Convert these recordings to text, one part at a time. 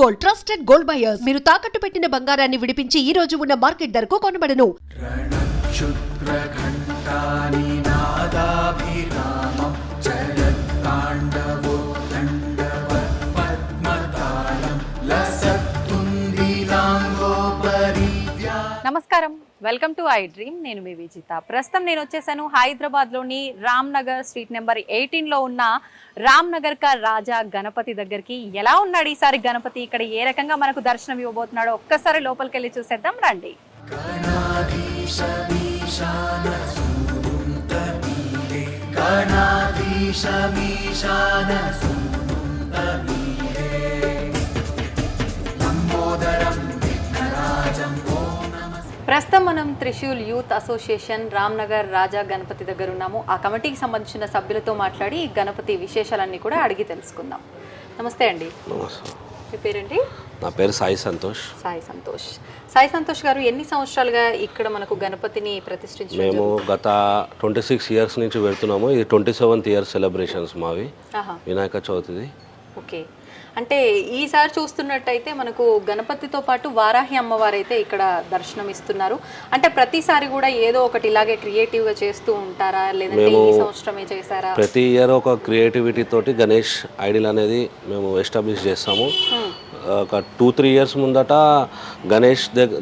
Gold, trusted gold buyers. మీరు తాకట్టు పెట్టిన బంగారాన్ని విడిపించి ఈ రోజు ఉన్న మార్కెట్ ధరకు కొనబడను. నమస్కారం, వెల్కమ్ టు ఐ డ్రీమ్. నేను మీ విజిత. ప్రస్తుతం నేను వచ్చేసాను హైదరాబాద్లోని రామ్ నగర్ స్ట్రీట్ నెంబర్ 18లో ఉన్న రామ్ నగర్ కా రాజా గణపతి దగ్గరికి. ఎలా ఉన్నాడు ఈసారి గణపతి, ఇక్కడ ఏ రకంగా మనకు దర్శనం ఇవ్వబోతున్నాడో ఒక్కసారి లోపలికి వెళ్ళి చూసేద్దాం రండి. ప్రస్తుతం మనం త్రిశూల్ యూత్ అసోసియేషన్ రామ్ నగర్ రాజా గణపతి దగ్గర ఉన్నాము. ఆ కమిటీకి సంబంధించిన సభ్యులతో మాట్లాడి గణపతి విశేషాలన్నీ కూడా అడిగి తెలుసుకుందాం. నమస్తే అండి. మీ పేరేంటి? నా పేరు సాయి సంతోష్. సాయి సంతోష్ గారు, ఎన్ని సంవత్సరాలుగా ఇక్కడ మనకు గణపతిని ప్రతిష్ఠించారు? మేము గత 26 ఇయర్స్ నుంచి వెళ్తున్నాము. ఇది 27th ఇయర్ సెలబ్రేషన్స్ మావి, వినాయక చవితిది. ఓకే, అంటే ఈసారి చూస్తున్నట్టయితే మనకు గణపతితో పాటు వారాహి అమ్మవారు అయితే ఇక్కడ దర్శనం ఇస్తున్నారు. అంటే ప్రతిసారి కూడా ఏదో ఒకటి ఇలాగే క్రియేటివ్గా చేస్తూ ఉంటారా, లేదంటే ఈ సంవత్సరమే చేశారా? ప్రతి ఇయర్ ఒక క్రియేటివిటీ తోటి గణేష్ ఐడిల్ అనేది మేము ఎస్టాబ్లిష్ చేస్తాము. ఒక 2-3 ఇయర్స్ ముందట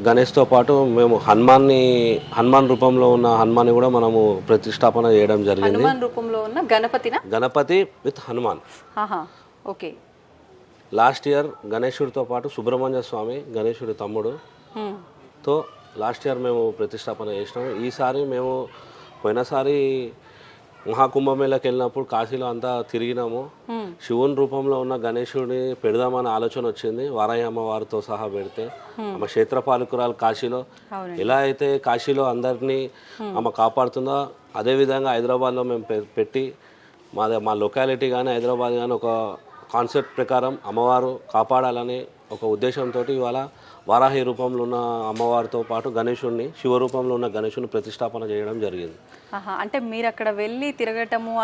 గణేష్తో పాటు మేము హనుమాన్ రూపంలో ఉన్న హనుమాన్ కూడా మనము ప్రతిష్టాపన చేయడం జరిగింది. హనుమాన్ రూపంలో ఉన్న Ganapati with Hanuman. Okay. Last year గణేశుడితో పాటు సుబ్రహ్మణ్య స్వామి, గణేశుడి తమ్ముడుతో లాస్ట్ ఇయర్ మేము ప్రతిష్టాపన చేసినాము. ఈసారి మేము పోయినసారి మహాకుంభమేళకి వెళ్ళినప్పుడు కాశీలో అంతా తిరిగినాము. శివుని రూపంలో ఉన్న గణేశుడిని పెడదామని ఆలోచన వచ్చింది. వారాహి అమ్మవారితో సహా పెడితే ఆమె క్షేత్రపాలకురాలు కాశీలో ఎలా అయితే కాశీలో అందరినీ ఆమె కాపాడుతుందో అదేవిధంగా హైదరాబాద్లో మేము పెట్టి మా లొకాలిటీ కానీ హైదరాబాద్ కానీ ఒక కాన్సెప్ట్ ప్రకారం అమ్మవారు కాపాడాలని ఒక ఉద్దేశంతో ఇవాళ వారాహి రూపంలో ఉన్న అమ్మవారితో పాటు గణేశుడిని, శివ రూపంలో ఉన్న గణేశుడిని ప్రతిష్టాపన చేయడం జరిగింది. అంటే మీరు అక్కడ వెళ్ళి తిరగటము,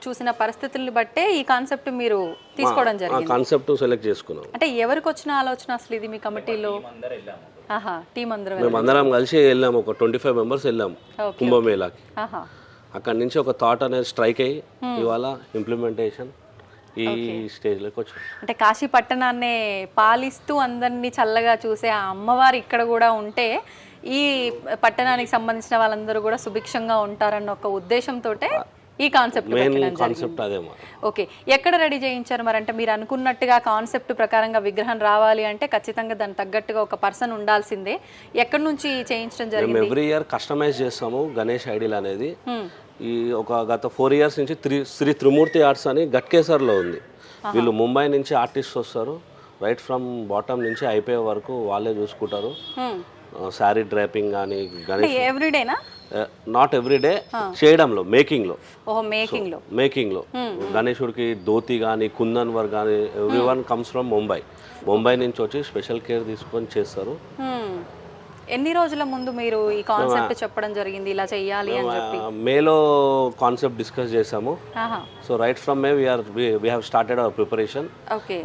చూసిన పరిస్థితులను బట్టే ఈ కాన్సెప్ట్ మీరు తీసుకోవడం జరిగింది. కాన్సెప్ట్ సెలెక్ట్ చేసుకున్నాం. అంటే ఎవరికి వచ్చిన ఆలోచన అసలు ఇది మీ కమిటీలో? టీం మేము అందరం కలిసి వెళ్ళాము. ఒక 25 మెంబర్స్ వెళ్ళాము కుంభమేళాకి. అక్కడి నుంచి ఒక థాట్ అనేది స్ట్రైక్ అయ్యి ఇవాళ ఇంప్లిమెంటేషన్ ఈ స్టేజ్లోకి వచ్చాం. అంటే కాశీ పట్టణాన్ని పాలిస్తూ అందరినీ చల్లగా చూసే ఆ అమ్మవారు ఇక్కడ కూడా ఉంటే ఈ పట్టణానికి సంబంధించిన వాళ్ళందరూ కూడా సుభిక్షంగా ఉంటారన్న ఒక ఉద్దేశంతో ఈ కాన్సెప్ట్ అదే. ఓకే, ఎక్కడ రెడీ చేయించారు మరి? అంటే మీరు అనుకున్నట్టుగా కాన్సెప్ట్ ప్రకారంగా విగ్రహం రావాలి అంటే ఖచ్చితంగా దానికి తగ్గట్టుగా ఒక పర్సన్ ఉండాల్సిందే. ఎక్కడి నుంచి చేయించడం జరిగింది? మేము ఎవ్రీ ఇయర్ కస్టమైజ్ చేస్తాము గణేష్ ఐడిల్ అనేది. ఈ ఒక గత 4 ఇయర్స్ నుంచి శ్రీ త్రిమూర్తి ఆర్ట్స్ అని గట్కేసర్లో ఉంది. వీళ్ళు ముంబై నుంచి ఆర్టిస్ట్ వస్తారు. రైట్ ఫ్రమ్ బాటమ్ నుంచి అయిపోయే వరకు వాళ్ళే చూసుకుంటారు. శారీ డ్రైపింగ్ కానీ గణేష్ ఎవ్రీడేనా? నాట్ ఎవ్రీడే, చేయడంలో మేకింగ్ లో గణేశుడికి ధోతి కానీ కుందన్ వర్క్ కానీ ఎవ్రీవన్ కమ్స్ ఫ్రమ్ ముంబై నుంచి వచ్చి స్పెషల్ కేర్ తీసుకొని చేస్తారు. ఎన్ని రోజుల ముందు మీరు ఈ కాన్సెప్ట్ చెప్పడం జరిగింది ఇలా చేయాలి అని చెప్పి? మేలో కాన్సెప్ట్ డిస్కస్ చేసాము. So right from May we have started our preparation.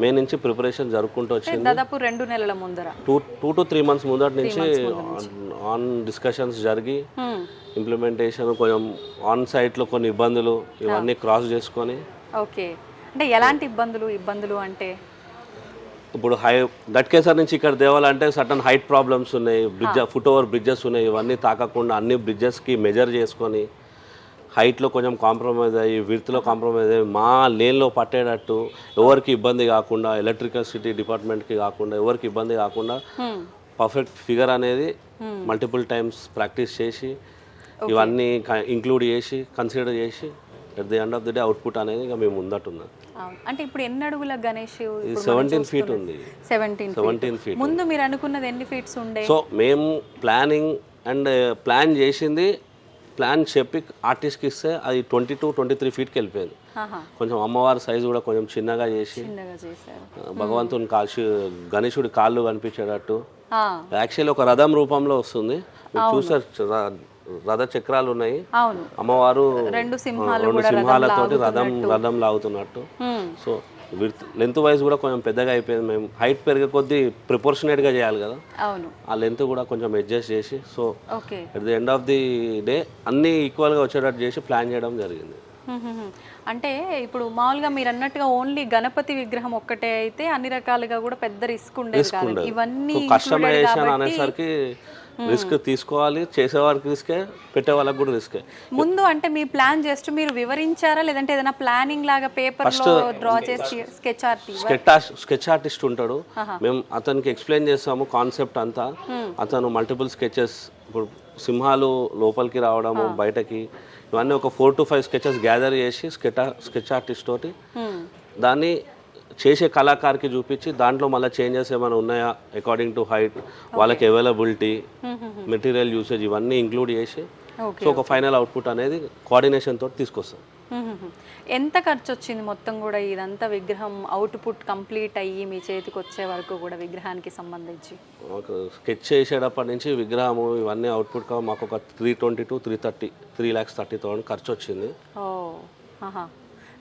May నుంచి ప్రిపరేషన్ జరుపుకుంటూ వచ్చింది. దాదాపు 2 నెలల ముందర, 2 to 3 months ముందర నుంచి ఆన్ డిస్కషన్స్ జరిగి ఇంప్లిమెంటేషన్ కొంచెం ఆన్ సైట్లో కొన్ని ఇబ్బందులు ఇవన్నీ క్రాస్ చేసుకొని. ఓకే, అంటే ఎలాంటి ఇబ్బందులు అంటే ఇప్పుడు గట్కేసర్ నుంచి ఇక్కడ తేవాలంటే సర్టన్ హైట్ ప్రాబ్లమ్స్ ఉన్నాయి, ఫుట్ ఓవర్ బ్రిడ్జెస్ ఉన్నాయి. ఇవన్నీ తాకకుండా అన్ని బ్రిడ్జెస్కి మెజర్ చేసుకొని హైట్లో కొంచెం కాంప్రమైజ్ అయ్యి విడ్త్లో కాంప్రమైజ్ అయ్యి మా లేన్లో పట్టేటట్టు ఎవరికి ఇబ్బంది కాకుండా, ఎలక్ట్రిసిటీ డిపార్ట్మెంట్కి కాకుండా ఎవరికి ఇబ్బంది కాకుండా పర్ఫెక్ట్ ఫిగర్ అనేది మల్టిపుల్ టైమ్స్ ప్రాక్టీస్ చేసి ఇవన్నీ ఇంక్లూడ్ చేసి కన్సిడర్ చేసి at the end of the day output అనేది ఇంకా మేము ముందట్టున్నాం. అంటే ఇప్పుడు ఎన్ని అడుగుల గణేష్? 17 feet ఉంది. 17 feet. ముందు మీరు అనుకున్నది ఎన్ని ఫీట్స్ ఉండే? సో మేము ప్లాన్ చేసింది, ప్లాన్ చెప్పి ఆర్టిస్ట్కి ఇస్తే అది 22-23 feetకి వెళ్ళిపోయింది. కొంచెం అమ్మవారి సైజు కూడా కొంచెం చిన్నగా చేసి భగవంతుని గణేశుడి కాళ్ళు కనిపించేటట్టు యాక్చువల్లీ ఒక రథం రూపంలో వస్తుంది. మీరు చూసారు రథ చక్రాలు ఉన్నాయి, అమ్మవారు 2 సింహాలతోటి రథం లాగుతున్నట్టు. సో లెంత్ వైజ్ కూడా కొంచెం పెద్దగా అయిపోయింది. మేము హైట్ పెరిగే కొద్దీ ప్రపోర్షనేట్గా చేయాలి కదా, అవును. ఆ లెంత్ కూడా కొంచెం అడ్జస్ట్ చేసి so okay. At the end of the day అన్నీ ఈక్వల్గా వచ్చేటట్టు చేసి ప్లాన్ చేయడం జరిగింది. అంటే ఇప్పుడు మామూలుగా మీరు అన్నట్టుగా ఓన్లీ గణపతి విగ్రహం ఒక్కటే అయితే అన్ని రకాలుగా కూడా పెద్ద రిస్క్ ఉండేది కాదు. ఇవన్నీ కస్టమైజేషన్ అనేసరికి రిస్క్ తీసుకోవాలి, చేసేవారికి రిస్కే, పెట్టే వాళ్ళకి కూడా రిస్కే. ముందు అంటే మీ ప్లాన్ జస్ట్ మీరు వివరించారా లేదంటే ఏదైనా ప్లానింగ్ లాగా పేపర్ లో డ్రా చేసి స్కెచ్ ఆర్టిస్ట్ ఉంటాడు, మేము అతనికి ఎక్స్ప్లెయిన్ చేస్తాము కాన్సెప్ట్ అంతా. అతను మల్టిపుల్ స్కెచెస్, ఇప్పుడు సింహాలు లోపలికి రావడము బయటకి, ఇవన్నీ ఒక 4 to 5 స్కెచెస్ గ్యాదర్ చేసి స్కెచ్ ఆర్టిస్ట్ తోటి దాన్ని చేసే కళాకారుకి చూపించి దాంట్లో మళ్ళీ చేంజెస్ ఏమైనా ఉన్నాయా అకార్డింగ్ టు హైట్, వాళ్ళకి అవైలబిలిటీ, మెటీరియల్ యూసేజ్ ఇవన్నీ ఇంక్లూడ్ చేసి సో ఒక ఫైనల్ అవుట్పుట్ అనేది కోఆర్డినేషన్ తోటి తీసుకొస్తాం. ఎంత ఖర్చు వచ్చింది మొత్తం కూడా ఇదంతా విగ్రహం అవుట్పుట్ కంప్లీట్ అయ్యి మీ చేతికి వచ్చే వరకు కూడా విగ్రహానికి సంబంధించి? స్కెచ్ చేసేటప్పటి నుంచి విగ్రహము ఇవన్నీ అవుట్పుట్ మాకు ఒక 320 to 330,000 ఖర్చు వచ్చింది.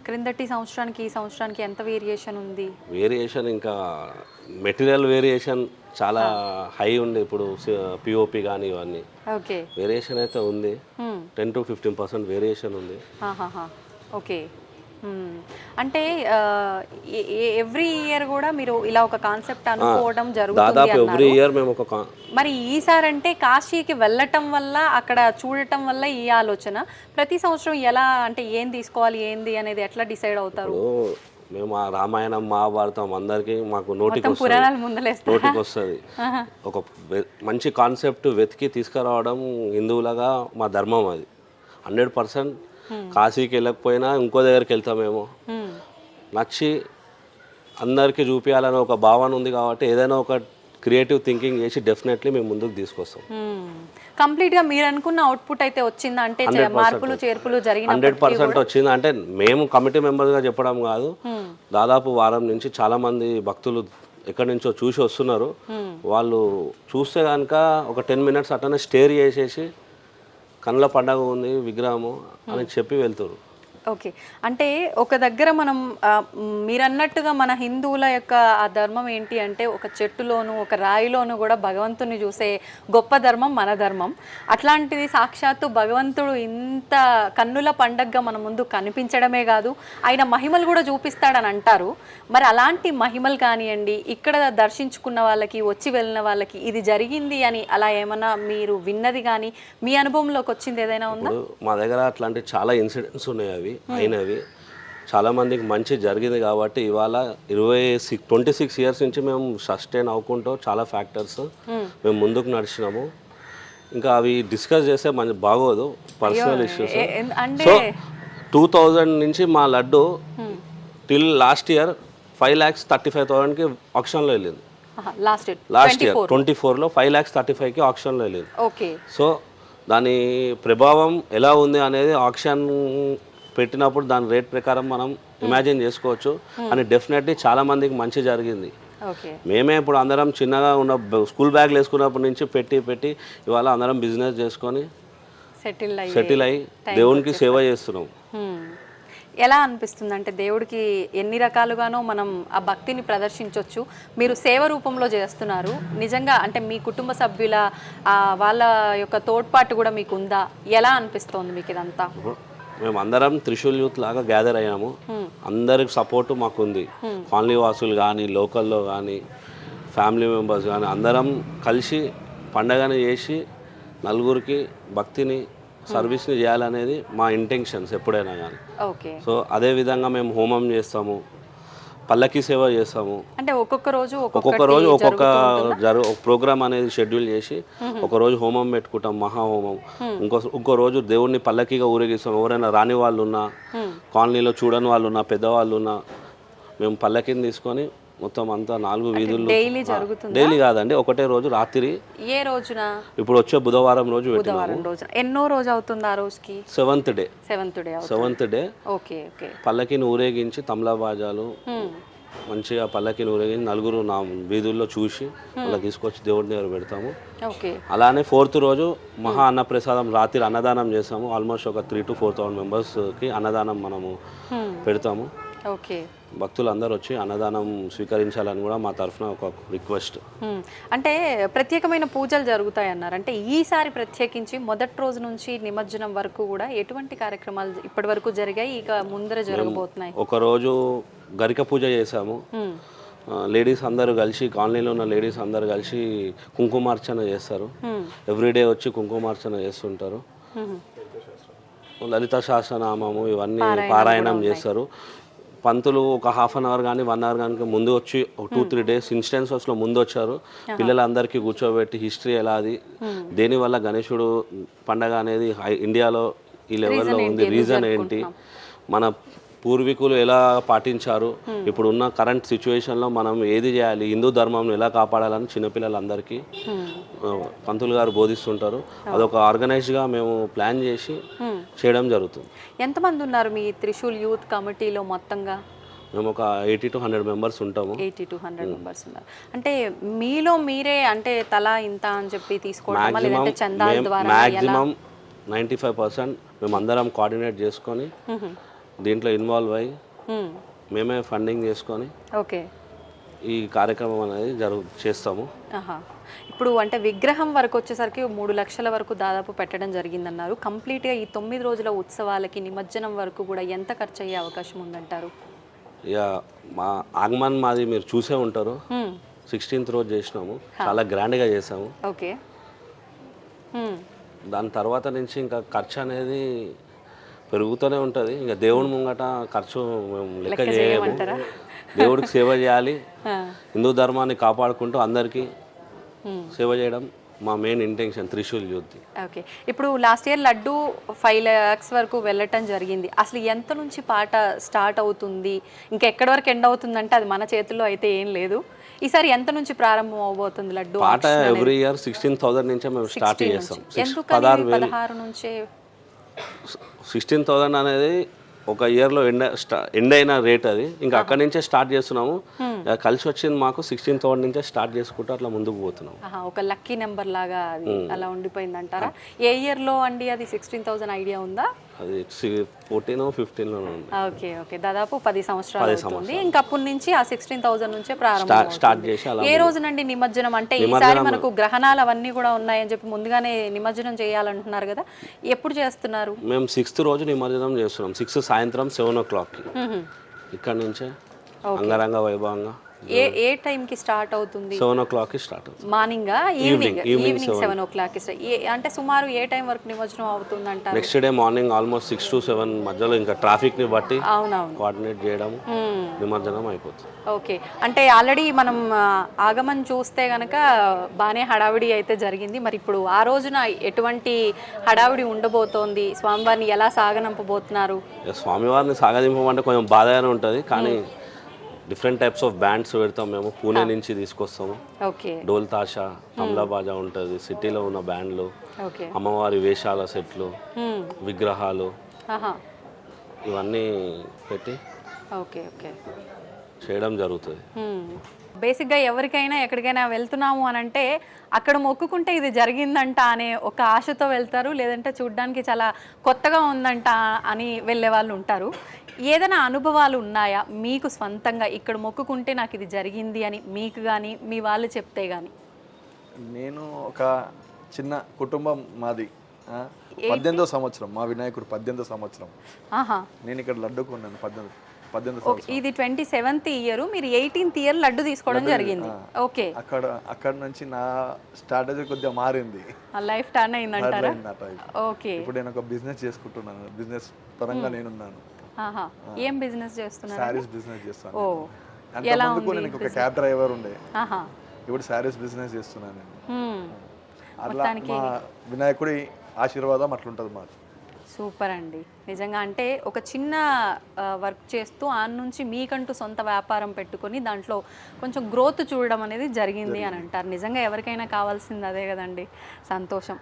క్రిందటి సంవత్సరానికి ఈ సంవత్సరానికి ఎంత వేరియేషన్ ఉంది? వేరియేషన్ ఇంకా మెటీరియల్ వేరియేషన్ చాలా హై ఉంది. ఇప్పుడు పిఓపి కానీ ఇవన్నీ ఓకే వేరియేషన్ అయితే ఉంది, 10 to 15% వేరియేషన్ ఉంది. ఓకే. అంటే ఎవ్రీ ఇయర్ కూడా మీరు ఇలా ఒక కాన్సెప్ట్ అనుకోవడం జరుగుతుంది దాదాపు ఎవ్రీ ఇయర్ మేము ఒక మరి ఈసారి అంటే కాశీకి వెళ్ళటం వల్ల అక్కడ చూడటం వల్ల ఈ ఆలోచన ప్రతి సంవత్సరం ఎలా అంటే ఏం తీసుకోవాలి ఏంది అనేది ఎట్లా డిసైడ్ అవుతారు? మేము ఆ రామాయణం మహాభారతం అందరికి మాకు నోటికి వస్తుంది. ఒక మంచి కాన్సెప్ట్ వెతికి తీసుకురావడం హిందువులుగా మా ధర్మం, అది 100%. కాశీకి వెళ్ళకపోయినా ఇంకో దగ్గరికి వెళ్తామేమో, నచ్చి అందరికీ చూపించాలని ఒక భావన ఉంది కాబట్టి ఏదైనా ఒక క్రియేటివ్ థింకింగ్ చేసి డెఫినెట్లీ మేము ముందుకు తీసుకొస్తాం. కంప్లీట్ గా మీరు అనుకున్న అవుట్పుట్ అయితే వచ్చిందా? అంటే మార్పులు చేర్పులు జరిగిన 100% వచ్చింది. అంటే మేము కమిటీ మెంబర్స్ గా చెప్పడం కాదు, దాదాపు వారం నుంచి చాలా మంది భక్తులు ఎక్కడి నుంచో చూసి వస్తున్నారు. వాళ్ళు చూస్తే కనుక ఒక 10 minutes అట్లనే స్టేర్ చేసేసి కళ్ళ పండగ ఉంది విగ్రహము అని చెప్పి వెళ్తారు. ఓకే. అంటే ఒక దగ్గర మనం మీరన్నట్టుగా మన హిందువుల యొక్క ఆ ధర్మం ఏంటి అంటే ఒక చెట్టులోను ఒక రాయిలోను కూడా భగవంతుని చూసే గొప్ప ధర్మం మన ధర్మం. అట్లాంటిది సాక్షాత్తు భగవంతుడు ఇంత కన్నుల పండగగా మన ముందు కనిపించడమే కాదు, ఆయన మహిమలు కూడా చూపిస్తాడని అంటారు. మరి అలాంటి మహిమలు కానివ్వండి, ఇక్కడ దర్శించుకున్న వాళ్ళకి, వచ్చి వెళ్ళిన వాళ్ళకి ఇది జరిగింది అని అలా ఏమన్నా మీరు విన్నది కానీ మీ అనుభవంలోకి వచ్చింది ఏదైనా ఉందా? మా దగ్గర అట్లాంటి చాలా ఇన్సిడెంట్స్ ఉన్నాయి, అవి అయినవి చాలామందికి మంచి జరిగింది కాబట్టి ఇవాళ 26 years నుంచి మేము సస్టైన్ అవ్వకుంటూ చాలా ఫ్యాక్టర్స్ మేము ముందుకు నడిచినాము. ఇంకా అవి డిస్కస్ చేస్తే మంచి బాగోదు, పర్సనల్ ఇష్యూస్. సో 2000 నుంచి మా లడ్డు టిల్ లాస్ట్ ఇయర్ 5,35,000కి ఆక్షన్లో వెళ్ళింది. లాస్ట్ ఇయర్ 24లో 5,35,000కి ఆక్షన్లో వెళ్ళింది. సో దాని ప్రభావం ఎలా ఉంది అనేది ఆక్షన్ పెట్టినప్పుడు దాని రేట్ ప్రకారం మనం ఇమాజిన్ చేసుకోవచ్చు. అని డెఫినెట్లీ చాలా మందికి మంచి జరిగింది. మేమే ఇప్పుడు అందరం చిన్నగా ఉన్న స్కూల్ బ్యాగ్లు వేసుకున్నప్పటి నుంచి పెట్టి ఇవాళ అందరం బిజినెస్ చేసుకొని సెటిల్ అయ్యి దేవునికి సేవ చేస్తున్నాం. ఎలా అనిపిస్తుంది అంటే దేవుడికి ఎన్ని రకాలుగానో మనం ఆ భక్తిని ప్రదర్శించవచ్చు. మీరు సేవ రూపంలో చేస్తున్నారు, నిజంగా అంటే మీ కుటుంబ సభ్యుల వాళ్ళ యొక్క తోడ్పాటు కూడా మీకు ఉందా? ఎలా అనిపిస్తోంది మీకు ఇదంతా? మేము అందరం త్రిశూల్ యూత్ లాగా గ్యాదర్ అయ్యాము, అందరికి సపోర్టు మాకు ఉంది. కాలనీ వాసులు కానీ, లోకల్లో కానీ, ఫ్యామిలీ మెంబర్స్ కానీ అందరం కలిసి పండగని చేసి నలుగురికి భక్తిని సర్వీస్ని చేయాలనేది మా ఇంటెన్షన్స్ ఎప్పుడైనా కానీ. సో అదే విధంగా మేము హోమం చేస్తాము, పల్లకి సేవ చేస్తాము. అంటే ఒక్కొక్క రోజు ఒక్కొక్క ప్రోగ్రామ్ అనేది షెడ్యూల్ చేసి ఒక రోజు హోమం పెట్టుకుంటాం, మహాహోమం. ఇంకో రోజు దేవుడిని పల్లకిగా ఊరేగిస్తాం. ఎవరైనా రాని వాళ్ళు ఉన్నా, కాలనీలో చూడని వాళ్ళు ఉన్నా, పెద్దవాళ్ళు ఉన్నా, మేము పల్లకిని తీసుకొని మొత్తం అంతా 4 వీధుల్లో డైలీ కాదండి, ఒకటే రోజు రాత్రి. ఏ రోజున? ఇప్పుడు వచ్చే బుధవారం రోజు. ఎన్నో రోజు అవుతుంది ఆ రోజుకి? 7th డే పల్లకిని ఊరేగించి తమలా బాజాలు మంచిగా పల్లకిని ఊరేగించి నలుగురు నా వీధుల్లో చూసి అలా తీసుకొచ్చి దేవుడి దగ్గర పెడతాము. అలానే 4th రోజు మహా అన్నప్రసాదం రాత్రి అన్నదానం చేస్తాము. ఆల్మోస్ట్ ఒక 3,000 to 4,000 మెంబర్స్కి అన్నదానం మనము పెడతాము. ఓకే. భక్తులు అందరూ వచ్చి అన్నదానం స్వీకరించాలని కూడా మా తరఫున ఒక రిక్వెస్ట్. అంటే ప్రత్యేకమైన పూజలు జరుగుతాయి అన్నారు. అంటే ఈసారి ప్రత్యేకించి మొదటి రోజు నుంచి నిమజ్జనం వరకు కూడా ఎటువంటి కార్యక్రమాలు ఇప్పటి వరకు జరిగాయి, ఇక ముందర జరగబోతున్నాయి? ఒకరోజు గరిక పూజ చేశాము. లేడీస్ అందరూ కలిసి, కాలనీలో ఉన్న లేడీస్ అందరూ కలిసి కుంకుమార్చన చేస్తారు. ఎవ్రీడే వచ్చి కుంకుమార్చన చేస్తుంటారు. లలిత సహస్రనామము ఇవన్నీ పారాయణం చేస్తారు. పంతులు ఒక హాఫ్ అన్ అవర్ కానీ 1 అవర్ కానీ ముందు వచ్చి ఒక 2-3 డేస్ ఇన్స్టెన్సెస్లో ముందు వచ్చారు. పిల్లలందరికీ కూర్చోబెట్టి హిస్టరీ ఎలా, అది దేనివల్ల గణేశుడు పండగ అనేది ఇండియాలో ఈ లెవెల్లో ఉంది, రీజన్ ఏంటి, మన పూర్వీకులు ఎలా పాటించారు, ఇప్పుడు ఉన్న కరెంట్ సిచ్యువేషన్లో మనం ఏది చేయాలి, హిందూ ధర్మంను ఎలా కాపాడాలని చిన్నపిల్లలందరికీ పంతులు గారు బోధిస్తుంటారు. అదొక ఆర్గనైజ్డ్గా మేము ప్లాన్ చేసి చేయడం జరుగుతుంది. ఎంతమంది ఉన్నారు మీ త్రిశూల్ యూత్ కమిటీలో మొత్తంగా? మేము ఒక 80 to 100 మెంబర్స్ ఉంటాము. 80 to 100 మెంబర్స్ ఉన్నారు. అంటే మీలో మీరే అంటే తలా ఇంత అని చెప్పి తీసుకోవడం, లేదంటే చందాల ద్వారా? మ్యాక్సిమం 95% మేము అందరం కోఆర్డినేట్ చేసుకొని దీంట్లో ఇన్వాల్వ్ అయ్యి మేమే ఫండింగ్ చేసుకొని ఓకే ఈ కార్యక్రమం అనేది చేస్తాము. ఇప్పుడు అంటే విగ్రహం వరకు వచ్చేసరికి 3 లక్షల వరకు దాదాపు పెట్టడం జరిగిందన్నారు. కంప్లీట్గా ఈ 9 రోజుల ఉత్సవాలకి నిమజ్జనం వరకు కూడా ఎంత ఖర్చు అయ్యే అవకాశం ఉందంటారు? ఇక మా ఆగమన్ మాది మీరు చూసే ఉంటారు. 16th రోజు చేసినాము, చాలా గ్రాండ్గా చేసాము. ఓకే. దాని తర్వాత నుంచి ఇంకా ఖర్చు అనేది పెరుగుతూనే ఉంటుంది. ఇంకా దేవుడి ముంగట ఖర్చు మేము లెక్క చేయము. దేవుడికి సేవ చేయాలి, హిందూ ధర్మాన్ని కాపాడుకుంటూ అందరికీ సేవ చేయడం మా main intention Trishul youth. Okay. ఇప్పుడు లాస్ట్ ఇయర్ లడ్డు 5 lakhs వరకు వెళ్ళటం జరిగింది. అసలు ఎంత నుంచి పాట స్టార్ట్ అవుతుంది, ఇంకా ఎక్కడి వరకు ఎండ్ అవుతుందంటే అది మన చేతుల్లో అయితే ఏం లేదు. ఈసారి ఎంత నుంచి ప్రారంభం అవబోతుంది లడ్డు పాట? ఎవ్రీ ఇయర్ 16,000 నుంచే మేము స్టార్ట్ చేస్తాం. 16,000 నుంచే 16,000 అనేది ఒక ఇయర్లో ఎండ్ అయిన రేట్ అది. ఇంకా అక్కడి నుంచే స్టార్ట్ చేస్తున్నాము. కలిసి వచ్చింది మాకు 16,000 నుంచే స్టార్ట్ చేసుకుంటూ అట్లా ముందుకు పోతున్నాం. ఒక లక్కీ నెంబర్ లాగా అది అలా ఉండిపోయింది అంటారా? ఏ ఇయర్లో అండి అది 16,000 ఐడియా ఉందా? అది 14-15 లో ఉంది. ఓకే ఓకే, దాదాపు 10 సంవత్సరాలు అవుతుంది. ఇంకా అప్పటి నుంచి ఆ 16,000 నుంచే ప్రారంభం స్టార్ట్ చేసి. ఏ రోజునండి నిమజ్జనం? అంటే ఈసారి మనకు గ్రహణాలు అవన్నీ కూడా ఉన్నాయని చెప్పి ముందుగానే నిమజ్జనం చేయాలంటున్నారు కదా, ఎప్పుడు చేస్తున్నారు? మేము 6th రోజు నిమజ్జనం చేస్తున్నాం. 6 సాయంత్రం 7 o'clock ఇక్కడ నుంచే అంగరంగ వైభవంగా. ఏ టైంకి స్టార్ట్ అవుతుంది? 7 o'clock స్టార్ట్ అవుతుంది. Morning evening 7 o'clock. అంటే సుమారు ఏ టైం వరకు నిమజ్జనం అవుతుంది అంటారు? Next day morning almost 6 to 7 మధ్యలో. ఇంకా ట్రాఫిక్ ని బట్టి కోఆర్డినేట్ చేయడం నిమజ్జనం అయిపోతుంది. ఓకే. అంటే ఆల్రెడీ మనం ఆగమన్ చూస్తే గనక బాగానే హడావిడి అయితే జరిగింది. మరి ఇప్పుడు ఆ రోజున ఎటువంటి హడావిడి ఉండబోతోంది? స్వామివారిని ఎలా సాగనంపబోతున్నారు? స్వామివారిని సాగదింపమంటే కొంచెం బాధగానే ఉంటుంది, కానీ డిఫరెంట్ టైప్స్ ఆఫ్ బ్యాండ్స్ పెడతాం మేము. పూణే నుంచి తీసుకొస్తాము. డోల్ తాషా, తమ్లా బాజా ఉంటుంది, సిటీలో ఉన్న బ్యాండ్లు, అమ్మవారి వేషాల సెట్లు, విగ్రహాలు ఇవన్నీ పెట్టి చేయడం జరుగుతుంది. బేసిక్గా ఎవరికైనా ఎక్కడికైనా వెళ్తున్నాము అని అంటే అక్కడ మొక్కుకుంటే ఇది జరిగిందంట అనే ఒక ఆశతో వెళ్తారు, లేదంటే చూడ్డానికి చాలా కొత్తగా ఉందంట అని వెళ్ళే వాళ్ళు ఉంటారు. ఏదైనా అనుభవాలు ఉన్నాయా మీకు స్వంతంగా, ఇక్కడ మొక్కుకుంటే నాకు ఇది జరిగింది అని మీకు కానీ మీ వాళ్ళు చెప్తే కానీ? నేను ఒక చిన్న కుటుంబం మాది. 18వ సంవత్సరం మా వినాయకుడు 18వ సంవత్సరం. నేను ఇక్కడ లడ్డు కొన్నాను 18వ సంవత్సరం. ఇది 27th ఇయర్, మీరు 18th ఇయర్ లడ్డు తీసుకోవడం జరిగింది. ఓకే. అక్కడ నుంచి నా స్ట్రాటజీ కొద్దిగా మారింది, లైఫ్ టర్న్ అయిందంటారా? ఓకే. ఇప్పుడు నేను ఒక బిజినెస్ చేసుకుంటున్నాను. బిజినెస్ పరంగా నేనున్నాను. ఏం బిజినెస్ చేస్తున్నారు? సారీస్ బిజినెస్ చేస్తాను. అంతకుముందు నేను ఒక క్యాబ్ డ్రైవర్ ఉండే, ఇప్పుడు సారీస్ బిజినెస్ చేస్తున్నాను నేను. అట్లా మా వినాయకుడి ఆశీర్వాదం అట్లుంటుంది మాకు. సూపర్ అండి, నిజంగా. అంటే ఒక చిన్న వర్క్ చేస్తూ ఆ నుంచి మీకంటూ సొంత వ్యాపారం పెట్టుకొని దాంట్లో కొంచెం గ్రోత్ చూడడం అనేది జరిగింది అని అంటారు. నిజంగా ఎవరికైనా కావాల్సింది అదే కదండి, సంతోషం.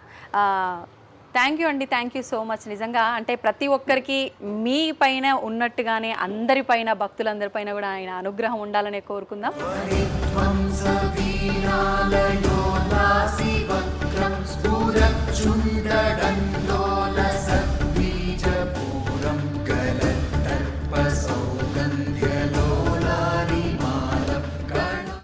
థ్యాంక్ యూ అండి, థ్యాంక్ యూ సో మచ్. నిజంగా అంటే ప్రతి ఒక్కరికి మీ పైన ఉన్నట్టుగానే అందరిపైన, భక్తులందరిపైన కూడా ఆయన అనుగ్రహం ఉండాలనే కోరుకుందాం.